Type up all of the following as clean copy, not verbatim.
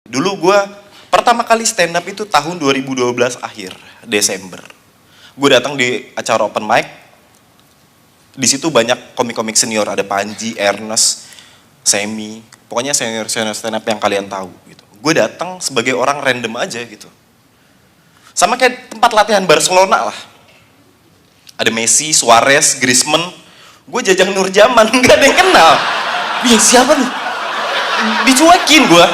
Dulu gue pertama kali stand up itu tahun 2012 akhir, Desember. Gue datang di acara open mic. Di situ banyak komik-komik senior, ada Panji, Ernest, Semi, pokoknya senior-senior stand up yang kalian tahu gitu. Gue datang sebagai orang random aja gitu. Sama kayak tempat latihan Barcelona lah. Ada Messi, Suarez, Griezmann. Gue Jajang Nurjaman, nggak ada yang kenal. Dia siapa nih? Dicuekin gue.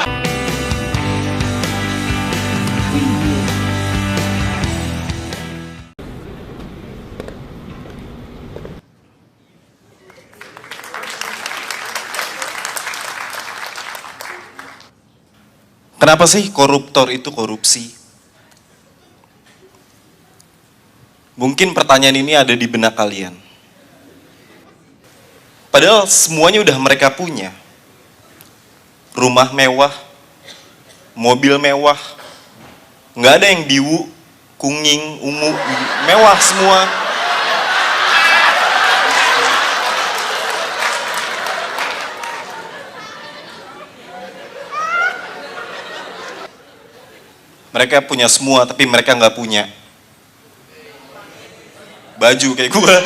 Kenapa sih koruptor itu korupsi? Mungkin pertanyaan ini ada di benak kalian. Padahal semuanya udah mereka punya. Rumah mewah, mobil mewah, nggak ada yang biwu, kunging, ungu, mewah semua. Mereka punya semua, tapi mereka nggak punya baju kayak gue.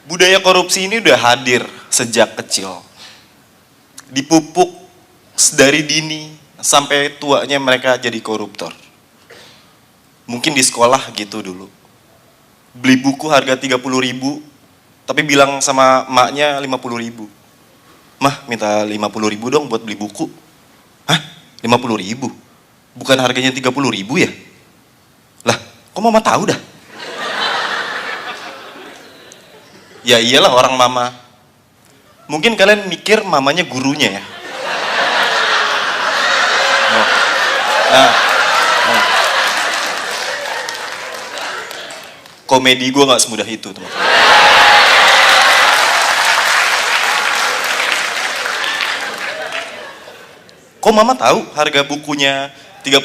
Budaya korupsi ini udah hadir sejak kecil. Dipupuk dari dini sampai tuanya mereka jadi koruptor. Mungkin di sekolah gitu dulu. Beli buku harga 30.000, tapi bilang sama maknya 50.000. Mah, minta 50.000 dong buat beli buku. Hah? 50.000? Bukan harganya 30.000 ya? Lah, kok mama tahu dah? Ya iyalah orang mama. Mungkin kalian mikir mamanya gurunya ya? Nah. Komedi gue gak semudah itu, teman-teman. Kok mama tahu harga bukunya 30.000?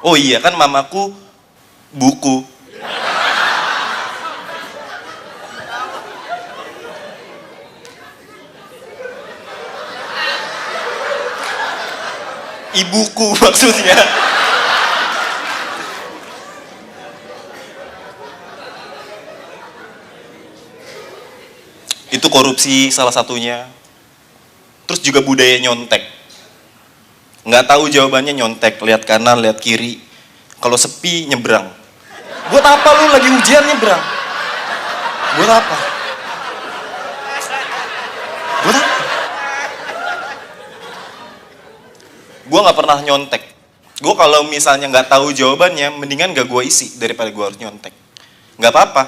Oh iya kan mamaku buku. Ibuku maksudnya. Itu korupsi salah satunya. Terus juga budaya nyontek. Nggak tahu jawabannya nyontek, lihat kanan, lihat kiri. Kalau sepi nyebrang. Buat apa lu lagi ujian nyebrang? Buat apa? Buat apa? Gue nggak pernah nyontek. Gue kalau misalnya nggak tahu jawabannya, mendingan gak gue isi daripada gue harus nyontek. Nggak apa-apa,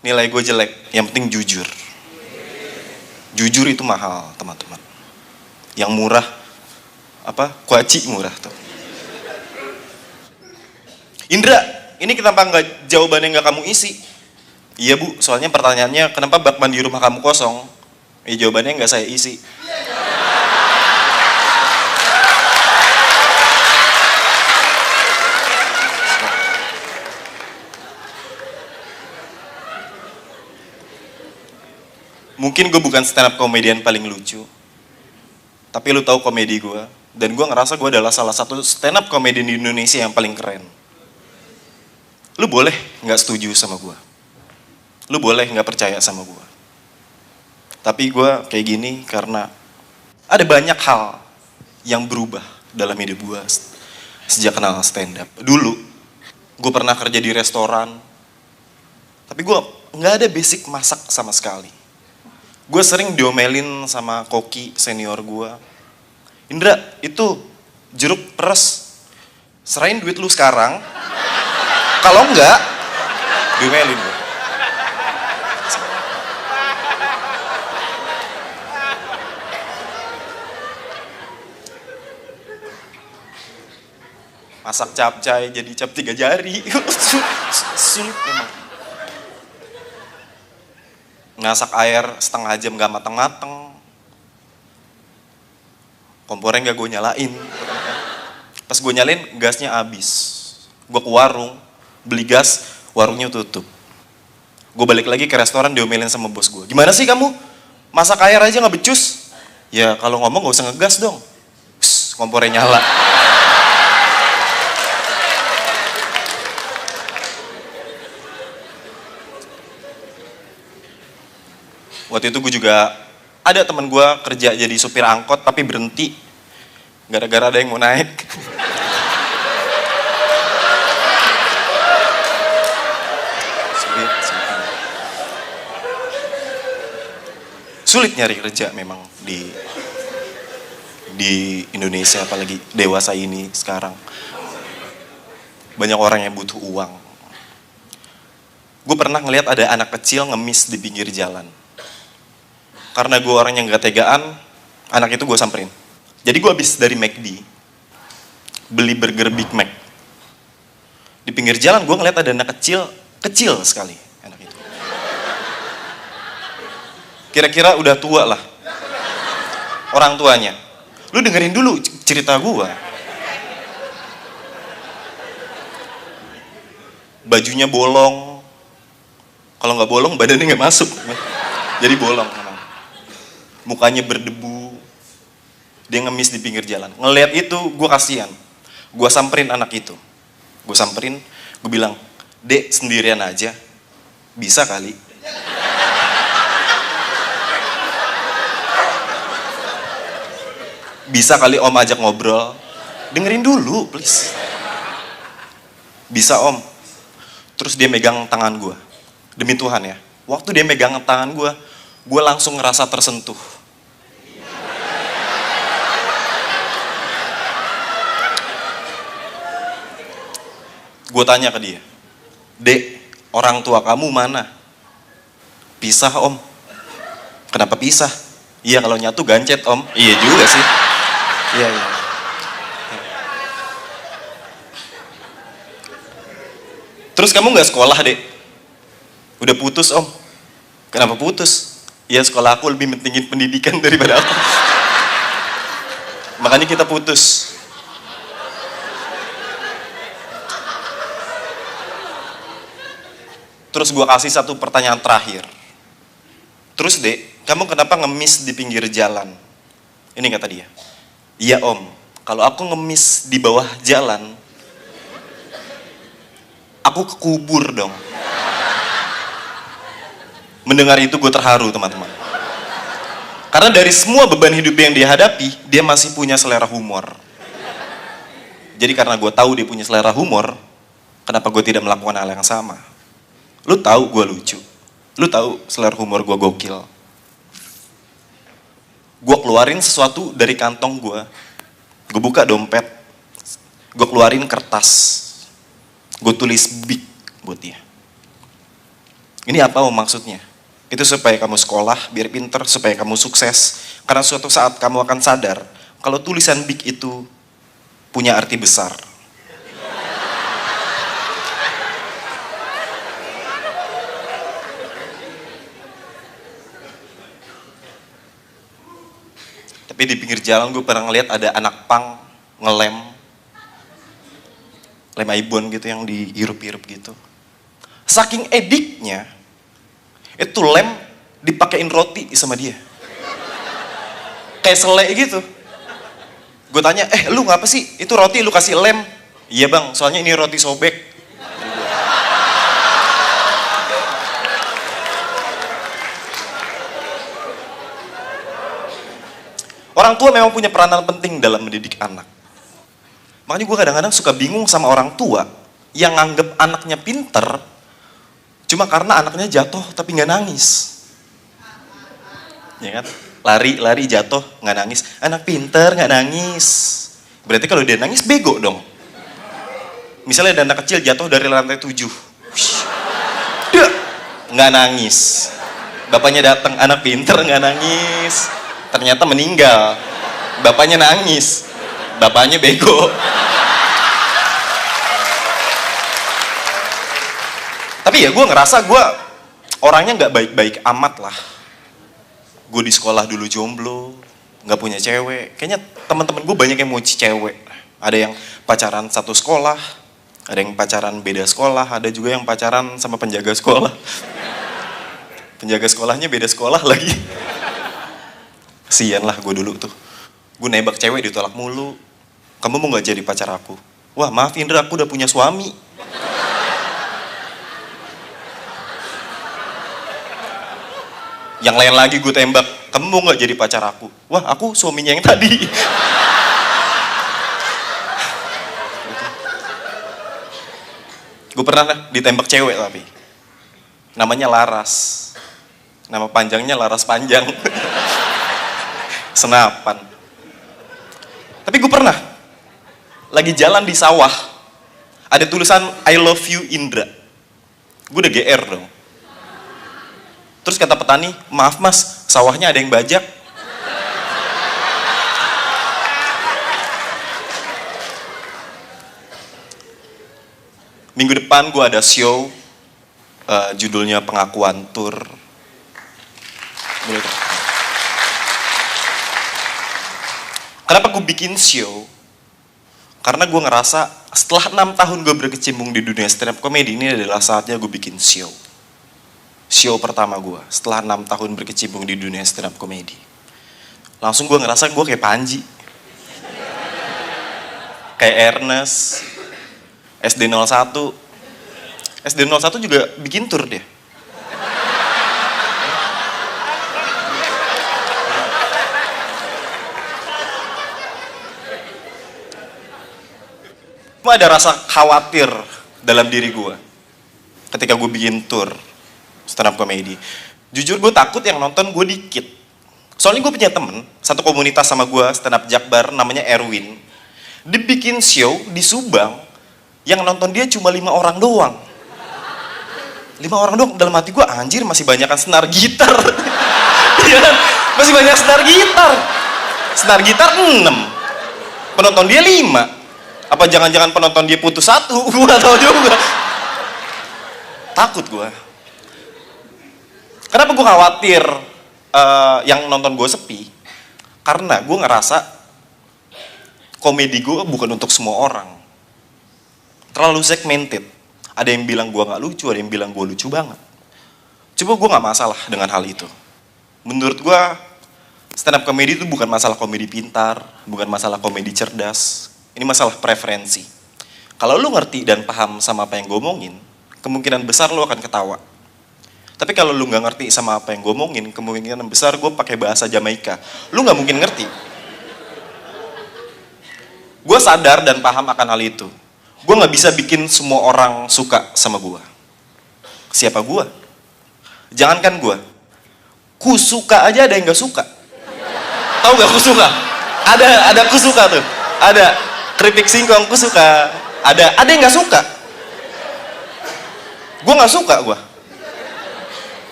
nilai gue jelek. Yang penting jujur. Jujur itu mahal, teman-teman. Yang murah, kuaci murah tuh. Indra, ini kenapa nggak jawabannya nggak kamu isi? Iya bu, soalnya pertanyaannya kenapa bak mandi rumah kamu kosong? Jawabannya nggak saya isi. Mungkin gue bukan stand up comedian paling lucu, tapi lu tahu komedi gue, dan gue ngerasa gue adalah salah satu stand up comedian di Indonesia yang paling keren. Lu boleh nggak setuju sama gue, lu boleh nggak percaya sama gue, tapi gue kayak gini karena ada banyak hal yang berubah dalam hidup gue sejak kenal stand up. Dulu gue pernah kerja di restoran, tapi gue nggak ada basic masak sama sekali. Gue sering diomelin sama koki senior gue. Indra, itu jeruk peres. Serahin duit lu sekarang. Kalau enggak, diomelin gue. Masak capcay jadi cap 3 jari. Sulit memang. Ngasak air setengah jam gak mateng-mateng. Kompornya gak gue nyalain. Pas gue nyalain, gasnya habis. Gue ke warung, beli gas, warungnya tutup. Gue balik lagi ke restoran, diomelin sama bos gue. Gimana sih kamu? Masak air aja nggak becus? Ya kalau ngomong nggak usah ngegas dong. Pss, kompornya nyala. Waktu itu gue juga ada teman gue kerja jadi supir angkot tapi berhenti gara-gara ada yang mau naik. Sulit nyari kerja memang di Indonesia, apalagi dewasa ini sekarang. Banyak orang yang butuh uang. Gue pernah ngeliat ada anak kecil ngemis di pinggir jalan. Karena gue orang yang gak tegaan, anak itu gue samperin. Jadi gue habis dari McD, beli burger Big Mac. Di pinggir jalan gue ngeliat ada anak kecil sekali anak itu. Kira-kira udah tua lah. Orang tuanya. Lu dengerin dulu cerita gue. Bajunya bolong. Kalau nggak bolong badannya nggak masuk. Jadi bolong. Mukanya berdebu, dia ngemis di pinggir jalan. Ngeliat itu, gue kasihan. Gue samperin anak itu. Gue samperin, gue bilang, Dek sendirian aja, bisa kali. Bisa kali om ajak ngobrol. Dengerin dulu, please. Bisa om. Terus dia megang tangan gue. Demi Tuhan ya, waktu dia megang tangan gue langsung ngerasa tersentuh. Gue tanya ke dia, Dek, orang tua kamu mana? Pisah om. Kenapa pisah? Iya kalau nyatu gancet om. Iya juga sih. Iya. Terus kamu gak sekolah dek? Udah putus om. Kenapa putus? Ya sekolah aku lebih pentingin pendidikan daripada aku. Makanya kita putus. Terus gue kasih satu pertanyaan terakhir. Terus dek, kamu kenapa ngemis di pinggir jalan? Ini kata dia. Iya om, kalau aku ngemis di bawah jalan, aku kekubur dong. Mendengar itu gue terharu teman-teman. Karena dari semua beban hidup yang dia hadapi, dia masih punya selera humor. Jadi karena gue tahu dia punya selera humor, kenapa gue tidak melakukan hal yang sama? Lu tahu gue lucu, lu tahu selera humor gue gokil. Gue keluarin sesuatu dari kantong gue buka dompet, gue keluarin kertas, gue tulis big buat dia. Ini apa maksudnya? Itu supaya kamu sekolah, biar pinter, supaya kamu sukses. Karena suatu saat kamu akan sadar, kalau tulisan big itu punya arti besar. Tapi di pinggir jalan gue pernah ngeliat ada anak pang ngelem ibon gitu yang dihirup-hirup gitu. Saking ediknya, itu lem dipakein roti sama dia. Kayak selai gitu. Gue tanya, lu ngapa sih? Itu roti lu kasih lem? Iya bang, soalnya ini roti sobek. Orang tua memang punya peranan penting dalam mendidik anak. Makanya gue kadang-kadang suka bingung sama orang tua yang nganggep anaknya pinter cuma karena anaknya jatuh tapi nggak nangis. Ya kan? Lari jatuh nggak nangis. Anak pinter nggak nangis. Berarti kalau dia nangis bego dong. Misalnya ada anak kecil jatuh dari lantai 7. Nggak nangis. Bapaknya datang, anak pinter nggak nangis. Ternyata meninggal. Bapaknya nangis. Bapaknya bego. Tapi ya gue ngerasa gue orangnya nggak baik-baik amat lah. Gue di sekolah dulu jomblo, nggak punya cewek. Kayaknya teman-teman gue banyak yang mau cewek. Ada yang pacaran satu sekolah, ada yang pacaran beda sekolah, ada juga yang pacaran sama penjaga sekolah. Penjaga sekolahnya beda sekolah lagi. Kesian lah gue dulu tuh. Gue nembak cewek ditolak mulu. Kamu mau gak jadi pacar aku? Wah maaf Indra, aku udah punya suami. Yang lain lagi gue tembak, kamu mau gak jadi pacar aku? Wah aku suaminya yang tadi. Gue pernah ditembak cewek tapi. Namanya Laras. Nama panjangnya Laras Panjang. Senapan. Tapi gue pernah lagi jalan di sawah, ada tulisan I love you Indra. Gue udah GR dong. Terus kata petani, maaf mas, sawahnya ada yang bajak. Minggu depan gue ada show, judulnya Pengakuan Tour. Boleh tuh. Kenapa gue bikin show? Karena gue ngerasa setelah 6 tahun gue berkecimpung di dunia stand up comedy, ini adalah saatnya gue bikin show. Show pertama gue setelah 6 tahun berkecimpung di dunia stand up comedy. Langsung gue ngerasa gue kayak Panji. Kayak Ernest, SD01. SD01 juga bikin tour dia. Ada rasa khawatir dalam diri gue ketika gue bikin tour stand up comedy. Jujur gue takut yang nonton gue dikit. Soalnya gue punya temen satu komunitas sama gue, stand up Jakbar, namanya Erwin. Dia bikin show di Subang, yang nonton dia cuma 5 orang doang. 5 orang doang, dalam hati gue, anjir masih banyakan senar gitar. Masih banyak senar gitar. Senar gitar 6, penonton dia 5. Apa jangan-jangan penonton dia putus 1? Gue gak tahu juga. Takut gue. Kenapa gue khawatir yang nonton gue sepi? Karena gue ngerasa komedi gue bukan untuk semua orang. Terlalu segmented. Ada yang bilang gue gak lucu, ada yang bilang gue lucu banget. Coba gue gak masalah dengan hal itu. Menurut gue, stand up comedy itu bukan masalah komedi pintar, bukan masalah komedi cerdas. Ini masalah preferensi. Kalau lu ngerti dan paham sama apa yang gue omongin, kemungkinan besar lu akan ketawa. Tapi kalau lu nggak ngerti sama apa yang gue omongin, kemungkinan besar gue pakai bahasa Jamaika. Lu nggak mungkin ngerti. Gue sadar dan paham akan hal itu. Gue nggak bisa bikin semua orang suka sama gue. Siapa gue? Jangankan gue. Ku suka aja ada yang nggak suka. Tahu gak ku suka? Ada ku suka tuh. Ada. Keripik singkong, aku suka. Ada yang nggak suka. Gue nggak suka gue.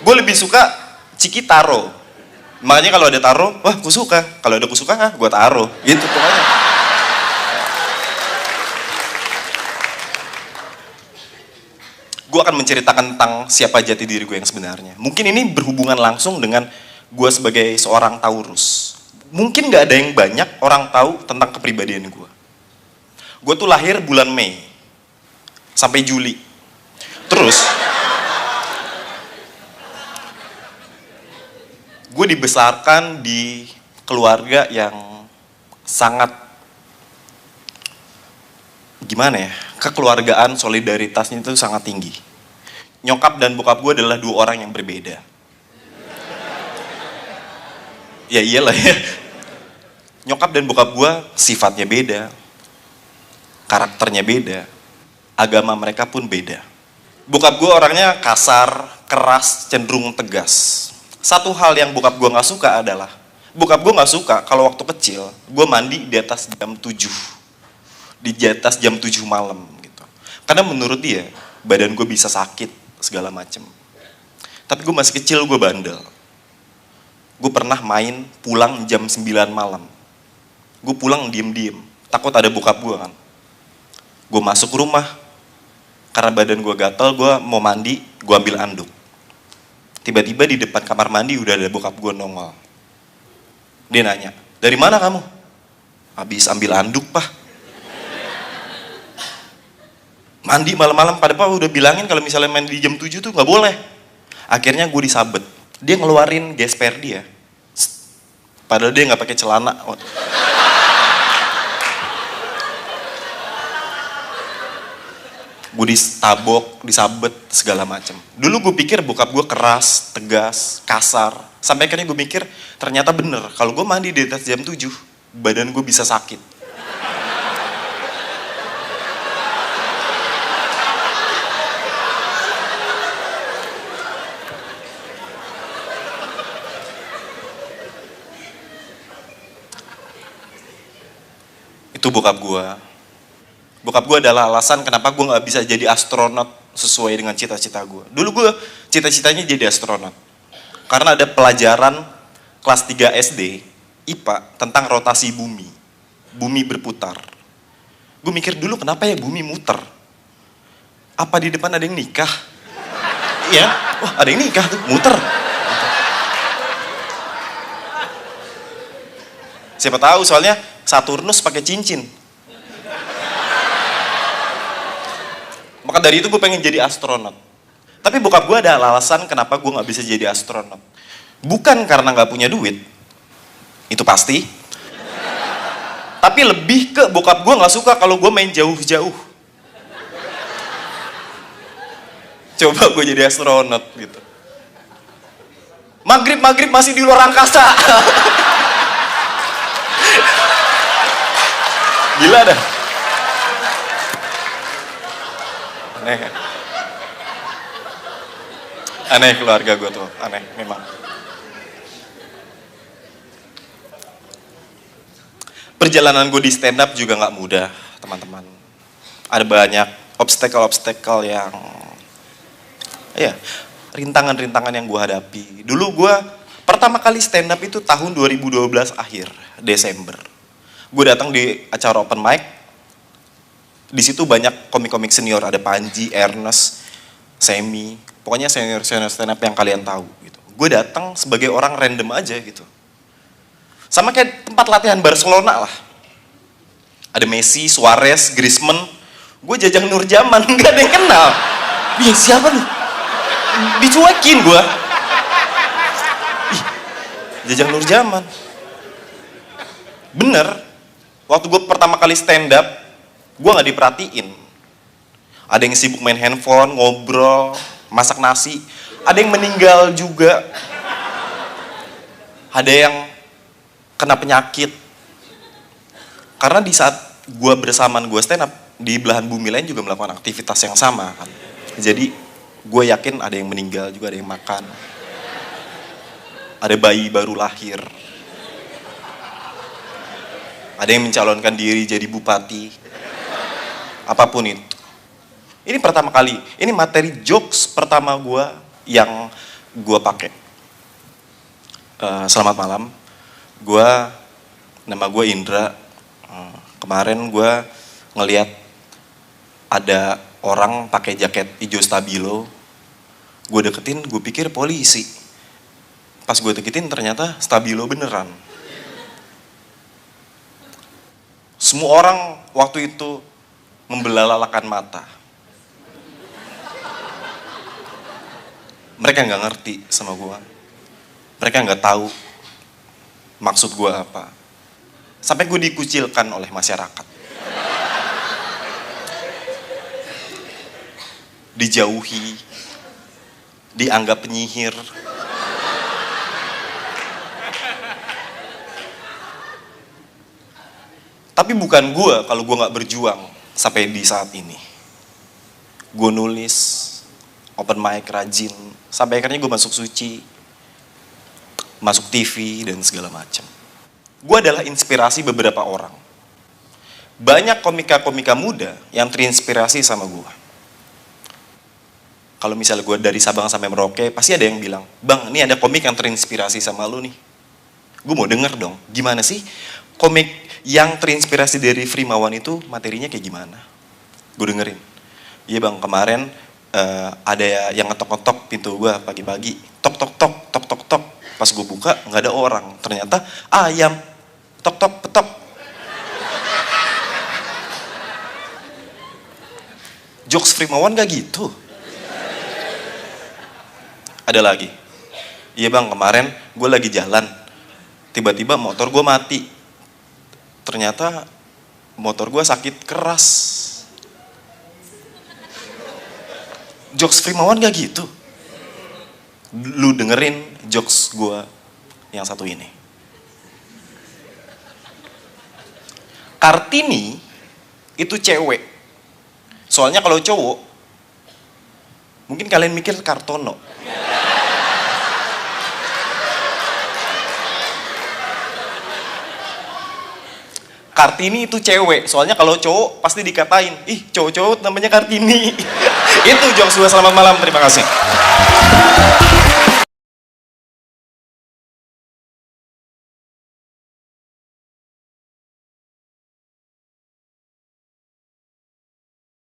Gue lebih suka Ciki taro. Makanya kalau ada taro, wah gue suka. Kalau ada gue suka, gue taro. Gitu pokoknya. Gue akan menceritakan tentang siapa jati diri gue yang sebenarnya. Mungkin ini berhubungan langsung dengan gue sebagai seorang Taurus. Mungkin nggak ada yang banyak orang tahu tentang kepribadian gue. Gue tuh lahir bulan Mei sampai Juli. Terus gue dibesarkan di keluarga yang sangat gimana ya, kekeluargaan solidaritasnya itu sangat tinggi. Nyokap dan bokap gue adalah 2 orang yang berbeda. Ya iyalah ya. Nyokap dan bokap gue sifatnya beda, karakternya beda, agama mereka pun beda. Bokap gue orangnya kasar, keras, cenderung tegas. Satu hal yang bokap gue gak suka adalah, bokap gue gak suka kalau waktu kecil, gue mandi di atas jam 7. Di atas jam 7 malam gitu. Karena menurut dia, badan gue bisa sakit, segala macem. Tapi gue masih kecil, gue bandel. Gue pernah main pulang jam 9 malam. Gue pulang diem-diem, takut ada bokap gue kan. Gue masuk rumah, karena badan gue gatel, gue mau mandi, gue ambil anduk. Tiba-tiba di depan kamar mandi udah ada bokap gue nongol. Dia nanya, dari mana kamu? Habis ambil anduk, Pak. Mandi malam-malam, padahal udah bilangin kalau misalnya main di jam 7 tuh gak boleh. Akhirnya gue disabet. Dia ngeluarin gesper dia. Padahal dia nggak pakai celana. Gue ditabok, disabet, segala macem. Dulu gue pikir bokap gue keras, tegas, kasar. Sampai akhirnya gue mikir, ternyata bener. Kalau gue mandi di atas jam 7, badan gue bisa sakit. Itu bokap gue. Bokap gue adalah alasan kenapa gue gak bisa jadi astronot sesuai dengan cita-cita gue. Dulu gue cita-citanya jadi astronot. Karena ada pelajaran kelas 3 SD, IPA, tentang rotasi bumi. Bumi berputar. Gue mikir dulu kenapa ya bumi muter? Apa di depan ada yang nikah? Iya, wah ada yang nikah tuh, muter. Siapa tahu soalnya Saturnus pakai cincin. Maka dari itu gue pengen jadi astronot. Tapi bokap gue ada alasan kenapa gue gak bisa jadi astronot. Bukan karena gak punya duit. Itu pasti. Tapi lebih ke bokap gue gak suka kalau gue main jauh-jauh. Coba gue jadi astronot gitu. Maghrib masih di luar angkasa. Gila dah. Aneh kan? Aneh keluarga gue tuh, aneh memang. Perjalanan gue di stand up juga gak mudah, teman-teman. Ada banyak obstacle yang, ya, rintangan-rintangan yang gue hadapi. Dulu gue pertama kali stand up itu tahun 2012 akhir, Desember. Gue datang di acara open mic. Di situ banyak komik-komik senior, ada Panji, Ernest, Semi, pokoknya senior stand up yang kalian tahu gitu. Gue datang sebagai orang random aja gitu. Sama kayak tempat latihan Barcelona lah. Ada Messi, Suarez, Griezmann. Gue Jajang Nurjaman, nggak ada yang kenal. Ih, siapa nih? Dicuekin gue. Ih, Jajang Nurjaman. Bener, waktu gue pertama kali stand up, gue gak diperhatiin. Ada yang sibuk main handphone, ngobrol, masak nasi. Ada yang meninggal juga. Ada yang kena penyakit. Karena di saat gue bersamaan gue stand up, di belahan bumi lain juga melakukan aktivitas yang sama kan. Jadi gue yakin ada yang meninggal juga, ada yang makan. Ada bayi baru lahir. Ada yang mencalonkan diri jadi bupati. Apapun itu. Ini pertama kali, ini materi jokes pertama gue yang gue pakai. Selamat malam, nama gue Indra. Kemarin gue ngeliat ada orang pakai jaket hijau stabilo. Gue deketin, gue pikir polisi. Pas gue deketin ternyata stabilo beneran. Semua orang waktu itu membelalakan mata. Mereka nggak ngerti sama gue. Mereka nggak tahu maksud gue apa. Sampai gue dikucilkan oleh masyarakat. Dijauhi, dianggap penyihir. Tapi bukan gue kalau gue nggak berjuang sampai di saat ini. Gue nulis, open mic, rajin, sampai akhirnya gue masuk Suci, masuk TV dan segala macam. Gue adalah inspirasi beberapa orang. Banyak komika-komika muda yang terinspirasi sama gue. Kalau misalnya gue dari Sabang sampai Merauke, pasti ada yang bilang, "Bang, ini ada komik yang terinspirasi sama lu nih." Gue mau denger dong, gimana sih komik yang terinspirasi dari Frimawan itu materinya kayak gimana? Gue dengerin. Iya bang, kemarin ada yang ngetok-ngetok pintu gue pagi-pagi. Tok-tok-tok, tok-tok-tok. Pas gue buka, nggak ada orang. Ternyata ayam. Tok-tok, petok. Jokes Frimawan gak gitu. Ada lagi. Iya bang, kemarin gue lagi jalan. Tiba-tiba motor gue mati. Ternyata motor gue sakit keras. Jokes Primawan gak gitu. Lu dengerin jokes gue yang satu ini. Kartini itu cewek. Soalnya kalau cowok, mungkin kalian mikir Kartono. Kartini itu cewek, soalnya kalau cowok pasti dikatain, ih cowok-cowok namanya Kartini. Itu jokes gue, selamat malam, terima kasih.